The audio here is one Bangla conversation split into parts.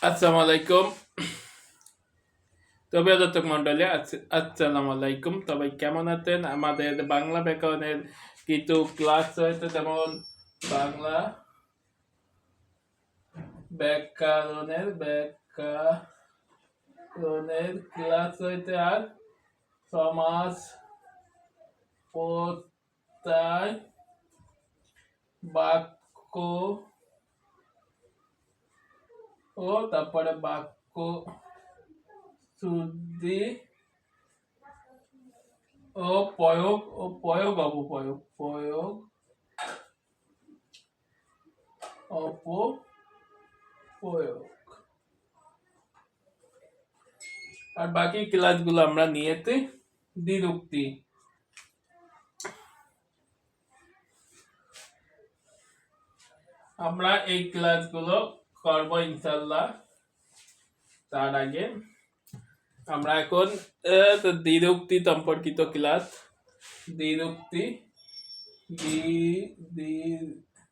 আসসালামু আলাইকুম। তবে দর্শক মন্ডলী, আসসালামু আলাইকুম। সবাই কেমন আছেন? আমাদের বাংলা ব্যাকরণের কিছু ক্লাস রয়েছে, যেমন বাংলা ব্যাকরণের ক্লাস রয়েছে, আর সমাস, প্রত্যয়, বাক্য ও তারপরে বাক্য শুদ্ধি ও প্রয়োগ অপপ্রয়োগ। আর বাকি ক্লাসগুলো আমরা নিয়েছি দ্বিরুক্তি। আমরা এই ক্লাসগুলো করব ইনশাল্লাহ। তার আগে আমরা এখন দ্বিরুক্তি সম্পর্কিত ক্লাস। দ্বিরুক্তি দ্বিরুক্তি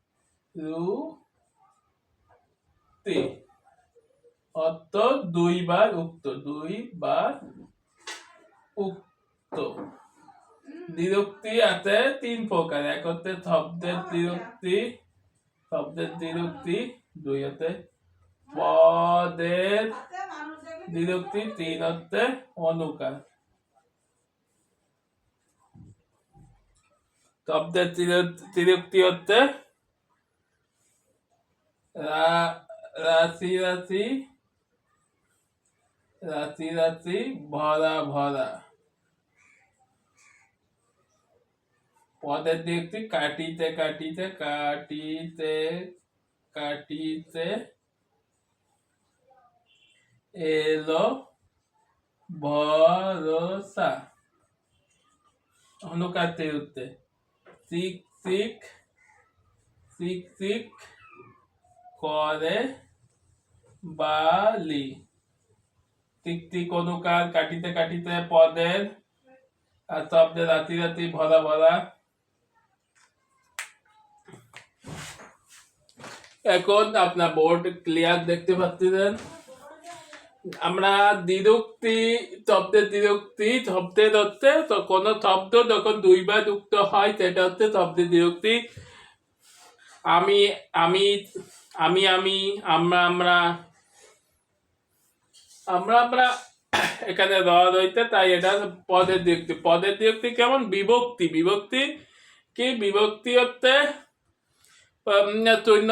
অর্থ দুইবার উক্ত। দ্বিরুক্তি আছে তিন প্রকার। এক হচ্ছে শব্দের দ্বিরুক্তি, দুই হচ্ছে পদের দ্বিরুক্তি, তিন হচ্ছে অনুকার। শব্দের দ্বিরুক্তি হচ্ছে রাশি রাশি, ভরা ভরা। পদের দ্বিরুক্তি কাটিতে এলো ভরসা। অনুকার দ্বিরুক্তি শিক করে বালি। টিক অনুকার কাটিতে পদের, আর শব্দের রাতি ভরা ভরা। এখন আপনার বোর্ড ক্লিয়ার দেখতে পাচ্ছেন। আমরা শব্দের হচ্ছে তো কোন শব্দ যখন দুইবার যুক্ত হয় সেটা হচ্ছে শব্দের দ্বিরুক্তি। আমি আমি আমি আমি আমরা আমরা আমরা আমরা এখানে রয়েছে, তাই এটা পদের দ্বিরুক্তি। পদের দ্বিরুক্তি কেমন? বিভক্তি কি? বিভক্তি হচ্ছে শূন্য,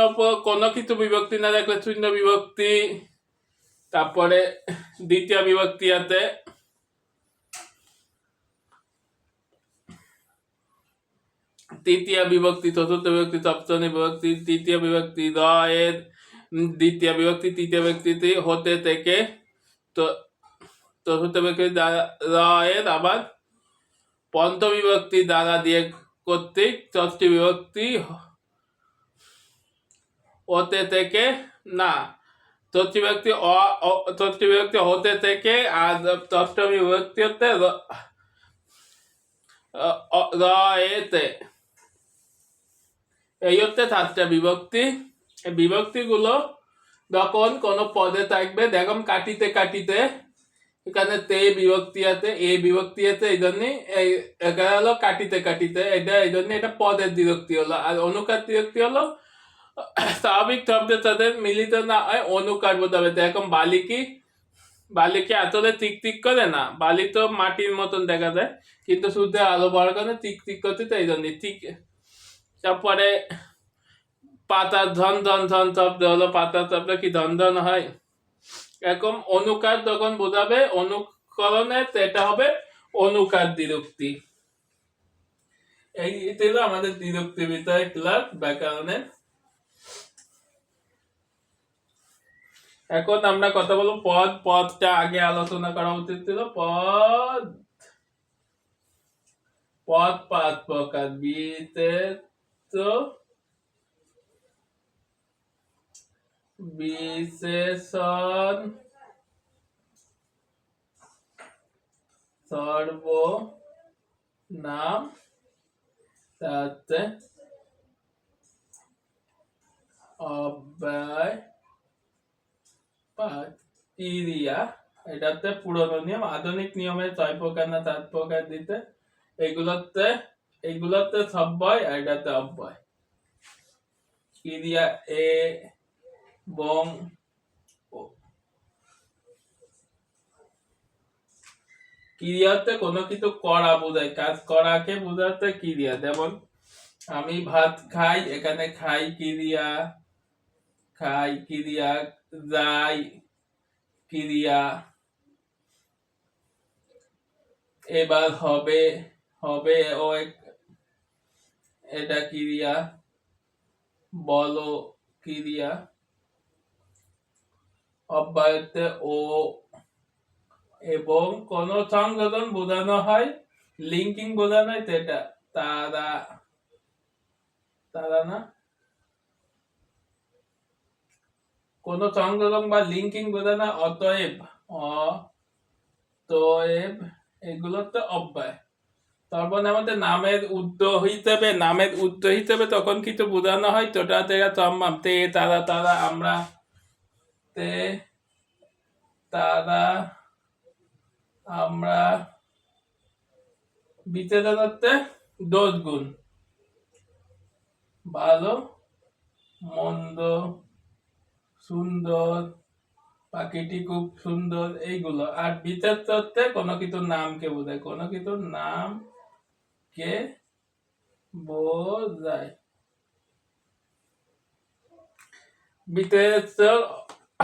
কোনো কিছু বিভক্তি না থাকলে শূন্য বিভক্তি। তারপরে দ্বিতীয় বিভক্তি আছে, তৃতীয় বিভক্তি, চতুর্থ বিভক্তি, সপ্তম বিভক্তি, তৃতীয় বিভক্তি, এর দ্বিতীয় বিভক্তি, তৃতীয় বিভক্তি হতে থেকে তো চতুর্থ বিভক্তি এর আবার পঞ্চম বিভক্তি দ্বারা দিয়ে কর্তৃক ষষ্ঠী বিভক্তি হতে থেকে না, ষষ্ঠী বিভক্তি হতে থেকে, আর ষষ্ঠমী বিভক্তি হতে এতে। এই হচ্ছে সাতটা বিভক্তি। বিভক্তিগুলো যখন কোনো পদে থাকবে, দেখুন কাটিতে এখানে তে বিভক্তি আছে, এ বিভক্তি আছে, এই জন্য এখানে হলো কাটিতে এটা, এই জন্য এটা পদের বিভক্তি হলো। আর অনুকার বিভক্তি হলো স্বাভাবিক শব্দের সাথে মিলিত না হয় অনুকার বোঝাবে। দেখুন বালিকে আসলে টিক করে না, বালি তো মাটির মতন দেখা যায়, কিন্তু সূর্যের আলো পড়ার কারণে টিক করতে, এই জন্য ঠিক। তারপরে পাতা ধন শব্দ হলো, পাতা শব্দ কি ধন হয়। এরকম অনুকার যখন বোঝাবে অনুকরণে, সেটা হবে অনুকার দ্বিরুক্তি। এই ছিল আমাদের দ্বিরুক্তি বিষয় ক্লাস ব্যাকরণের। এখন আমরা কথা বলবো পদটা আগে আলোচনা করা উচিত ছিল। পদ পাঁচ প্রকার। বিশেষণ, সর্বনাম, অব্যয়, পাঁচ ক্রিয়া, এটাতে পুরনো নিয়ম। আধুনিক নিয়মে 6 প্রকার না 7 প্রকার দিতে। এইগুলোতে সব্যয় আর এটাতে অব্যয়। ক্রিয়া এ বং ও। ক্রিয়াতে কোনো কিছু করা বোঝায়, কাজ করাকে বোঝাতে ক্রিয়া। যেমন আমি ভাত খাই, এখানে খাই ক্রিয়া, খাই ক্রিয়া, যাই ক্রিয়া, এবার হবে, হবে ও এটা ক্রিয়া, বলো ক্রিয়া। অব্যয়তে ও এবং কোন সংযোজন বোঝানো হয়, লিঙ্কিং বোঝানো হয়, এটা তারা, তারা না, কোন সংযোজন বা লিঙ্কিং বোঝানো অতএব, অতএব এগুলোতে অব্যয়। তারপর আমাদের নামের উদ্দ হিসেবে তখন কিছু বোঝানো হয়, তোটা তেরা তম্মাম, তে তারা তারা, আমরা তে তারা আমরা। বিশেষণতে দোষ গুণ, ভালো মন্দ, সুন্দর, পাখিটি খুব সুন্দর, এইগুলো। আর বিশেষত্বে কোনো কিছুর নামকে বোঝায়, কোনো কিছুর নাম কে বোঝায়। বিশেষ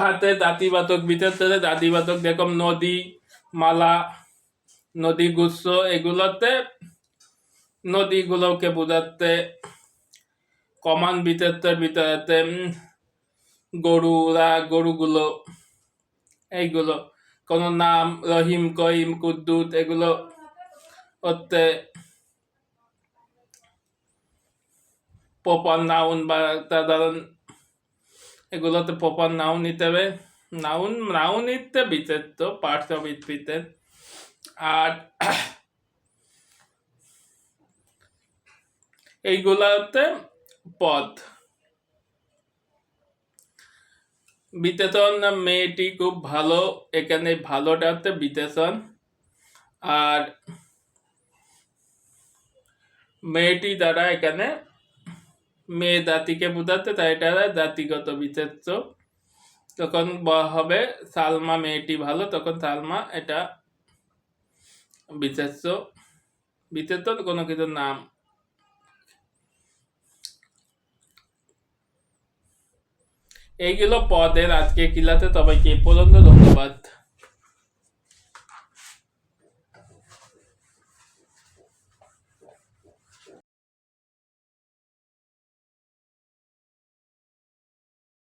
হাতে জাতিবাচক, বিশেষ জাতিবাচক যেরকম নদী, মালা, নদী গুচ্ছ, এগুলোতে নদীগুলোকে বোঝাতে। কমান বিশেষের ভিতরে গরুরা, গরুগুলো, এইগুলো। কোন নাম রহিম, কহিম, কুদ্দুত, এগুলো হচ্ছে প্রপার নাউন বা সাধারণ, এগুলোতে প্রপার নাউন নিতে হবে। নাউন নিতে বিশেষ পার্টস অফ স্পিচের। আর এইগুলাতে পদ। বিশেষণ মেয়েটি খুব ভালো, এখানে ভালোটা হচ্ছে বিশেষণ। আর মেয়েটি দ্বারা এখানে মেয়ে জাতিকে বোঝাতে, তাই এটা জাতিগত বিশেষ্য। তখন হবে সালমা মেয়েটি ভালো, তখন সালমা এটা বিশেষ্য। বিশেষ্য কোনো কিছুর নাম। এইগুলো পদের আজকে ক্লাসে। সবাইকে এ পর্যন্ত ধন্যবাদ।